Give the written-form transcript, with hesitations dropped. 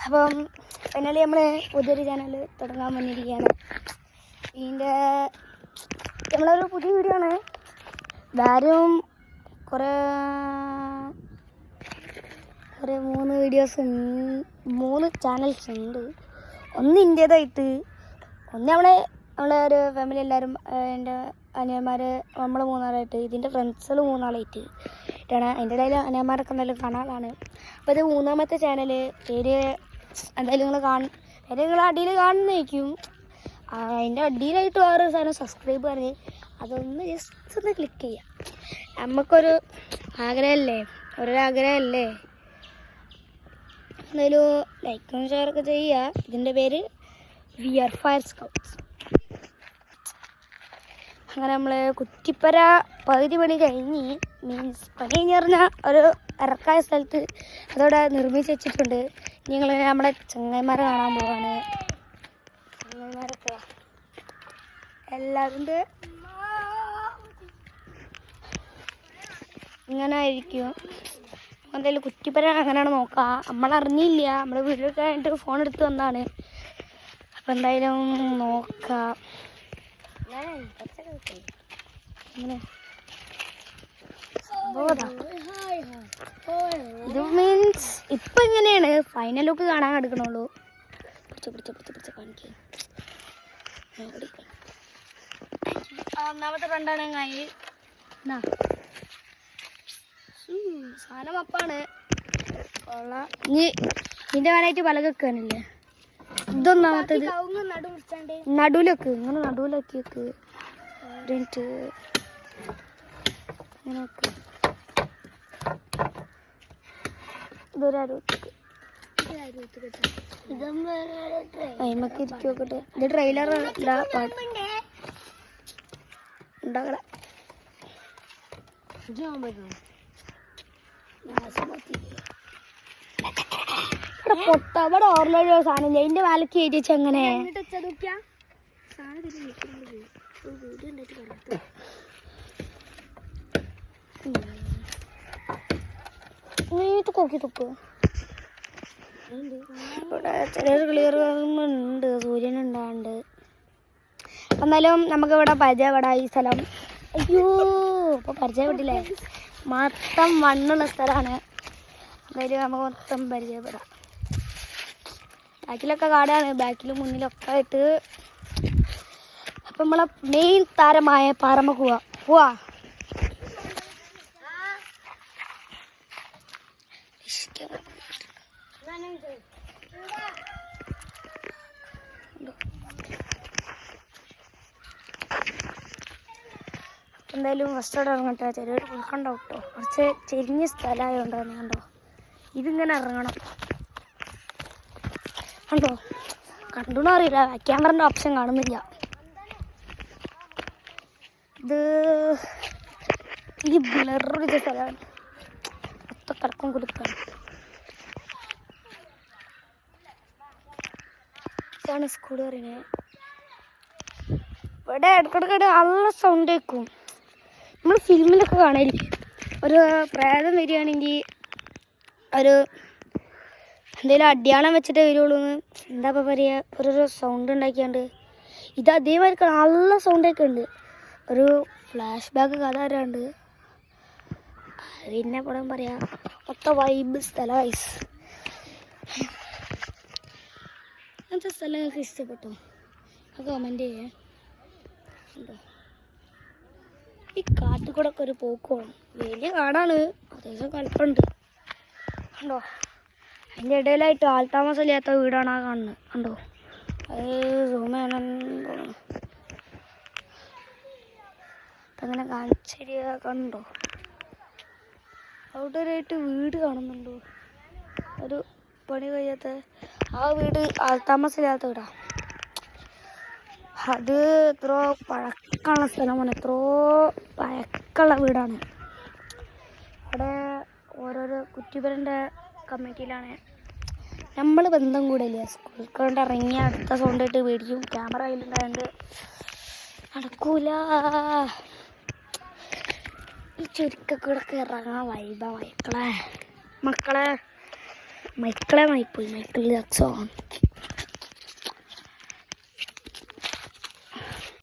അപ്പം ഫൈനലി നമ്മൾ പുതിയൊരു ചാനൽ തുടങ്ങാൻ വന്നിരിക്കുകയാണ്. ഇതിൻ്റെ നമ്മളൊരു പുതിയ വീഡിയോ ആണ്. വേറെയും കുറേ 3 വീഡിയോസ് 3 ചാനൽസ് ഉണ്ട്. ഒന്ന് ഇന്ത്യതായിട്ട്, ഒന്ന് നമ്മളെ ഒരു ഫാമിലി എല്ലാവരും, എൻ്റെ അനിയന്മാർ നമ്മൾ 3 ഇതിൻ്റെ ഫ്രണ്ട്സുകൾ 3 ഇട്ടാണ്. അതിൻ്റെ ഇടയിൽ അനിയന്മാരൊക്കെ എന്തായാലും കാണാനാണ്. അപ്പോൾ ഇത് 3ാമത്തെ ചാനൽ. പേര് എന്തായാലും നിങ്ങൾ അടിയിൽ കാണുന്നതായിരിക്കും. അതിൻ്റെ അടിയിലായിട്ട് വേറെ സാധനം സബ്സ്ക്രൈബ് പറഞ്ഞ് അതൊന്ന് ജസ്റ്റ് ഒന്ന് ക്ലിക്ക് ചെയ്യാം. നമുക്കൊരു ആഗ്രഹമല്ലേ, ഓരോരാഗ്രഹമല്ലേ. എന്തായാലും ലൈക്കും ഷെയറൊക്കെ ചെയ്യുക. ഇതിൻ്റെ പേര് വി ആർ ഫയർ സ്കൗട്ട്സ്. അങ്ങനെ നമ്മൾ കുറ്റിപ്പര പകുതി പണി കഴിഞ്ഞ്, മീൻസ് പണി കഴിഞ്ഞ് പറഞ്ഞാൽ ഒരു ഇറക്കായ സ്ഥലത്ത് അതോടെ നിർമ്മിച്ച് വെച്ചിട്ടുണ്ട്. നിങ്ങൾ നമ്മുടെ ചങ്ങായിമാരെ കാണാൻ പോവാണ്. ചങ്ങായിമാരൊക്കെ എല്ലാവരും ഇങ്ങനെ ആയിരിക്കും. എന്തായാലും കുറ്റിപ്പര അങ്ങനെയാണ് നോക്കാം. നമ്മളറിഞ്ഞില്ല, നമ്മൾ വീഡിയോ കഴിഞ്ഞിട്ട് ഫോൺ എടുത്ത് വന്നതാണ്. അപ്പം എന്തായാലും നോക്കാം. ഇത് മീൻസ് ഇപ്പം ഇങ്ങനെയാണ്. ഫൈനൽ ലുക്ക് കാണാൻ എടുക്കണുള്ളൂ. പിടിച്ച കാണിക്കുക. ഒന്നാമത്തെ ഫ്രണ്ടാണ് കൈ സാധനം അപ്പാണ്. ഇനി ഇതിൻ്റെ മേലായിട്ട് പലകൊക്കാനില്ലേ. ഇതൊന്നാമത്തേത് നടുവിലേക്ക്, ഇങ്ങനെ നടുവിലാക്കി വെക്ക്. ഇങ്ങനെ ഇതൊരു അയിമക്ക് ഇരിക്കി നോക്കട്ടെ. ഇത് ട്രെയിലർ ഉണ്ടാക്കട പൊട്ട. ഇവിടെ ഓർമ്മ സാധനം ഇതിന്റെ വാലക്ക് കയറ്റി വെച്ച എങ്ങനെ നോക്കി തുപ്പ്. ഇവിടെ ചെറിയൊരു ക്ലിയർ ഉണ്ട്, സൂര്യൻ ഉണ്ടാണ്ട്. എന്നാലും നമുക്കിവിടെ പരിചയപ്പെടാം ഈ സ്ഥലം. അയ്യോ ഇപ്പൊ പരിചയപ്പെട്ടില്ലേ, മൊത്തം മണ്ണുള്ള സ്ഥലമാണ്. എന്തായാലും നമുക്ക് മൊത്തം പരിചയപ്പെടാം. ബാക്കിലൊക്കെ കാടാണ്, ബാക്കിലും മുന്നിലൊക്കെ ആയിട്ട്. അപ്പം നമ്മളെ മെയിൻ താരമായ പാറമ്മ പോവാ. എന്തായാലും ഫസ്റ്റ് അവിടെ ഇറങ്ങട്ടെ. ചെറിയൊരു ഉൾക്കണ്ടാവും കേട്ടോ, കുറച്ച് ചെരിഞ്ഞ സ്ഥലമായതുകൊണ്ടാണ്. കണ്ടോ, ഇതിങ്ങനെ ഇറങ്ങണം. കണ്ടോ, കണ്ടോന്ന് അറിയില്ല, ക്യാമറൻ്റെ ഓപ്ഷൻ കാണുന്നില്ല. ഇത് ബ്ലറിച്ച സ്ഥലമാണ്, മൊത്തം കിടക്കും കൊടുക്കാണ്. ഇതാണ് സ്കൂൾ പറയുന്നത്. ഇവിടെ ഇടയ്ക്കിടയ്ക്ക് നല്ല സൗണ്ട് കേൾക്കും. നമ്മൾ ഫിലിമിലൊക്കെ കാണാനില്ലേ, ഒരു പ്രേതം വരികയാണെങ്കിൽ ഒരു എന്തെങ്കിലും അടിയാളം വെച്ചിട്ട് വരുള്ളൂ എന്ന് എന്താ പറയുക, ഓരോരോ സൗണ്ട് ഉണ്ടാക്കിയാണ്ട്. ഇത് അതേമാതിരി നല്ല സൗണ്ടൊക്കെ ഉണ്ട്. ഒരു ഫ്ലാഷ് ബാക്ക് കഥ വരാണ്ട്. പിന്നെ പടം പറയാം, മൊത്തം വൈബ് സ്ഥലം. വൈസ് അങ്ങനത്തെ സ്ഥലങ്ങൾക്ക് ഇഷ്ടപ്പെട്ടോ, അത് കമൻറ്റ് ചെയ്യേ. ഉണ്ടോ ഈ കാട്ടിൽ കൂടെ ഒക്കെ ഒരു പോക്ക് പോകണം. വലിയ കാടാണ്, അത്യാവശ്യം കലപ്പുണ്ട്. കണ്ടോ, അതിൻ്റെ ഇടയിലായിട്ട് ആൾത്താമസമില്ലാത്ത വീടാണ് ആ കാണുന്നത്. കണ്ടോ, അത് സൂമയാണെന്ന് തോന്നുന്നു. അങ്ങനെ കാണിച്ചേരിയ കണ്ടോ, അവിടെ ഒരായിട്ട് വീട് കാണുന്നുണ്ടോ. ഒരു പണി കഴിയാത്ത ആ വീട് ആൾത്താമസമില്ലാത്ത വീടാ. അത് എത്രയോ പഴക്കമുള്ള സ്ഥലമാണ്, എത്രയോ പഴക്കമുള്ള വീടാണ്. അവിടെ ഓരോരോ കുറ്റിപ്പരൻ്റെ കമ്മിറ്റിയിലാണ് നമ്മൾ ബന്ധം കൂടില്ല. സ്കൂളിൽ കൊണ്ട് ഇറങ്ങി അടുത്ത സൗണ്ട് ആയിട്ട് മേടിക്കും. ക്യാമറ കയ്യിലുണ്ടായതുകൊണ്ട് നടക്കൂല. ഈ ചുരുക്കൂടെ ഇറങ്ങാൻ വൈബ മക്കളെ. Michael Jackson